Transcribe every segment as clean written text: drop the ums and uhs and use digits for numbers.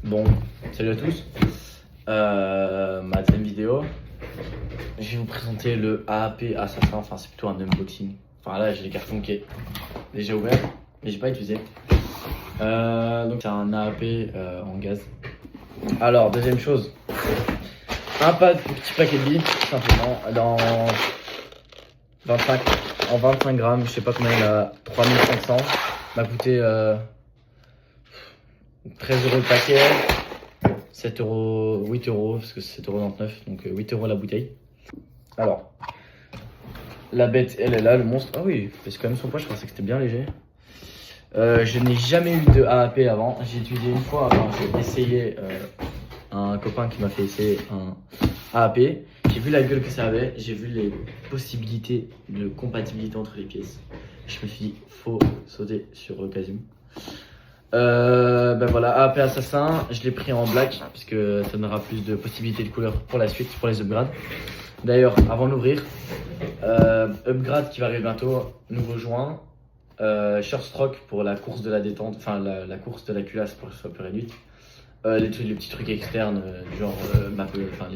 Bon, salut à tous. Ma deuxième vidéo, je vais vous présenter le AAP Assassin. Enfin, c'est plutôt un unboxing. Enfin, là, j'ai les cartons qui est déjà ouvert, mais j'ai pas utilisé. Donc, c'est un AAP en gaz. Alors, deuxième chose, un petit paquet de billes, tout simplement, dans 25 grammes. Je sais pas combien il a, 3500. M'a coûté 13 € le paquet. 7 €, 8 €, parce que c'est 7,99 €, donc 8 € la bouteille. Alors, la bête, elle est là, le monstre. Ah oui, c'est quand même son poids, je pensais que c'était bien léger. Je n'ai jamais eu de AAP avant. J'ai utilisé une fois, enfin, j'ai essayé un copain qui m'a fait essayer un AAP. J'ai vu la gueule que ça avait, j'ai vu les possibilités de compatibilité entre les pièces. Je me suis dit, faut sauter sur l'occasion. Ben voilà, AAP Assassin, je l'ai pris en black puisque ça donnera plus de possibilités de couleurs pour la suite, pour les upgrades. D'ailleurs, avant d'ouvrir, upgrade qui va arriver bientôt, nouveau joint, short stroke pour la course de la détente, enfin la course de la culasse pour que ce soit plus réduite. Les petits trucs externes, du genre enfin,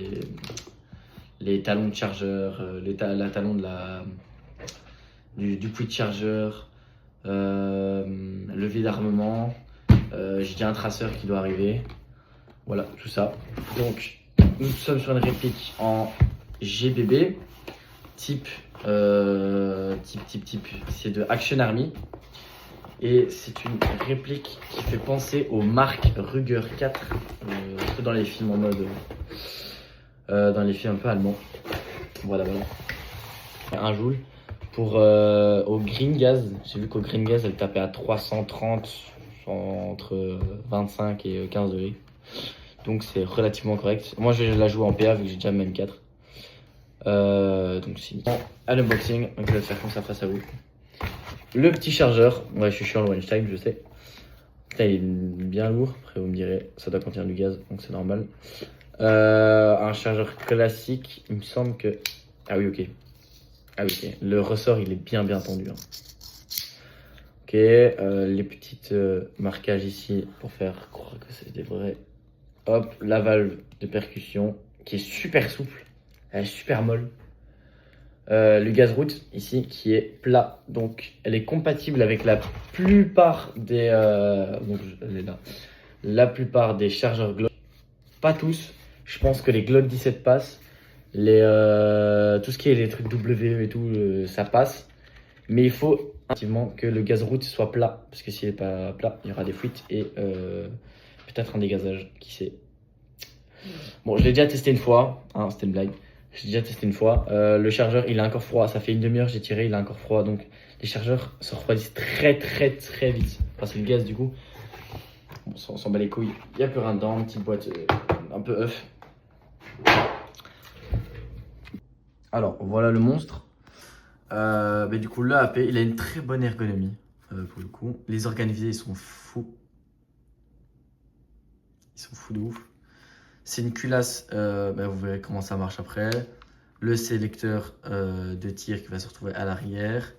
les talons de chargeur, la talon de du puits de chargeur, levier d'armement. J'ai dit un traceur qui doit arriver. Voilà, tout ça. Donc, nous sommes sur une réplique en GBB, type, c'est de Action Army. Et c'est une réplique qui fait penser aux marques Ruger 4, dans les films en mode, dans les films un peu allemands. Voilà. Un joule. Pour au Green Gas, j'ai vu qu'au Green Gas, elle tapait à 330, entre 25 et 15 degrés. Donc c'est relativement correct. Moi je la joue en PA vu que j'ai déjà même 4. Donc c'est à l'unboxing, donc je vais le faire comme ça face à vous. Le petit chargeur, ouais je suis chiant le one time, je sais. Putain, il est bien lourd, après vous me direz, ça doit contenir du gaz, donc c'est normal. Un chargeur classique, il me semble que... Ah oui ok. Le ressort il est bien tendu. Hein. Ok, les petites marquages ici pour faire croire que c'est des vrais. Hop, la valve de percussion qui est super souple, elle est super molle. Le gaz route ici qui est plat, donc elle est compatible avec la plupart des donc elle est là. La plupart des chargeurs Glock, pas tous. Je pense que les Glock 17 passent. Tout ce qui est les trucs WE et tout, ça passe. Mais il faut effectivement que le gaz route soit plat, parce que s'il n'est pas plat, il y aura des fuites et peut-être un dégazage, qui sait. Bon, je l'ai déjà testé une fois, hein, c'était une blague. J'ai déjà testé une fois. Le chargeur, il est encore froid. Ça fait une demi-heure, j'ai tiré, il est encore froid. Donc, les chargeurs se refroidissent très vite. Enfin, c'est le gaz du coup. Bon, on s'en bat les couilles. Il n'y a plus rien dedans. Une petite boîte un peu œuf. Alors, voilà le monstre. Mais du coup, l'AAP, il a une très bonne ergonomie. Pour le coup. Les organes visés, ils sont fous. Ils sont fous de ouf. C'est une culasse, vous verrez comment ça marche après. Le sélecteur de tir qui va se retrouver à l'arrière.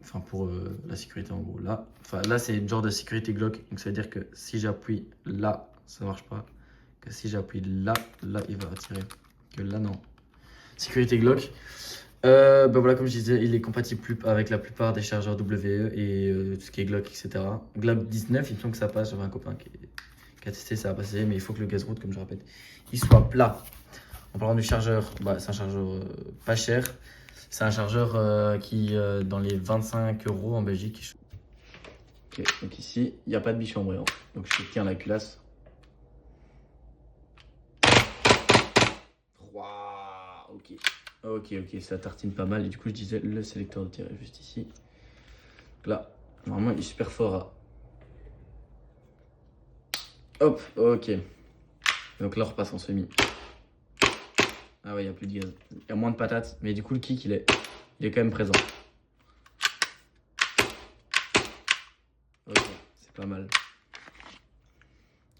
Enfin pour la sécurité en gros là. Enfin là c'est le genre de sécurité Glock. Donc ça veut dire que si j'appuie là, ça marche pas. Que si j'appuie là, il va tirer. Que là non. Sécurité Glock. Voilà, comme je disais, il est compatible avec la plupart des chargeurs WE et tout ce qui est Glock, etc. Glock 19, il me semble que ça passe. J'avais un copain qui a testé, ça a passé, mais il faut que le gaz route, comme je répète, il soit plat. En parlant du chargeur, c'est un chargeur pas cher. C'est un chargeur qui dans les 25 € en Belgique. Ok, donc ici, il n'y a pas de biche en brillant. Donc je tiens la culasse. Wow, ok, ça tartine pas mal. Et du coup, je disais, le sélecteur de tir est juste ici. Donc là, normalement, il est super fort à... Hop, ok. Donc là, on repasse en semi. Ah ouais, il n'y a plus de gaz. Il y a moins de patates, mais du coup, le kick, il est quand même présent. Ok, c'est pas mal.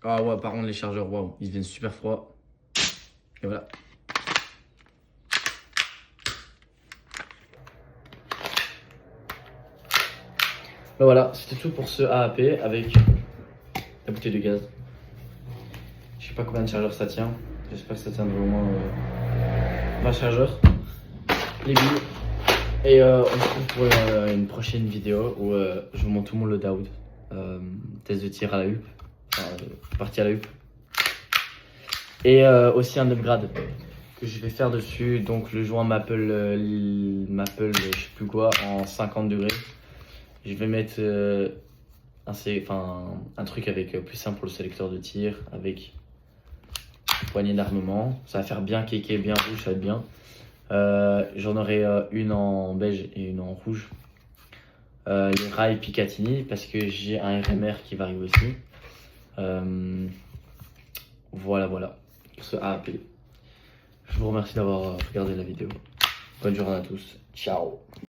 Ah ouais, par contre, les chargeurs, waouh, ils deviennent super froids. Et voilà. Ben voilà, c'était tout pour ce AAP avec la bouteille de gaz. sais pas combien de chargeurs ça tient. J'espère que ça tiendra au moins 20 chargeurs. Les billes. Et on se retrouve pour une prochaine vidéo où je vous montre tout mon loadout. Test de tir à la huppe. Enfin, partie à la huppe. Et aussi un upgrade que je vais faire dessus. Donc le joint Maple, je sais plus quoi, en 50 degrés. Je vais mettre un truc avec plus simple pour le sélecteur de tir, avec poignée d'armement. Ça va faire bien kéké, bien rouge, ça va être bien. J'en aurai une en beige et une en rouge. Les rails Picatinny parce que j'ai un RMR qui va arriver aussi. Voilà. Pour ce AAP. Je vous remercie d'avoir regardé la vidéo. Bonne journée à tous. Ciao.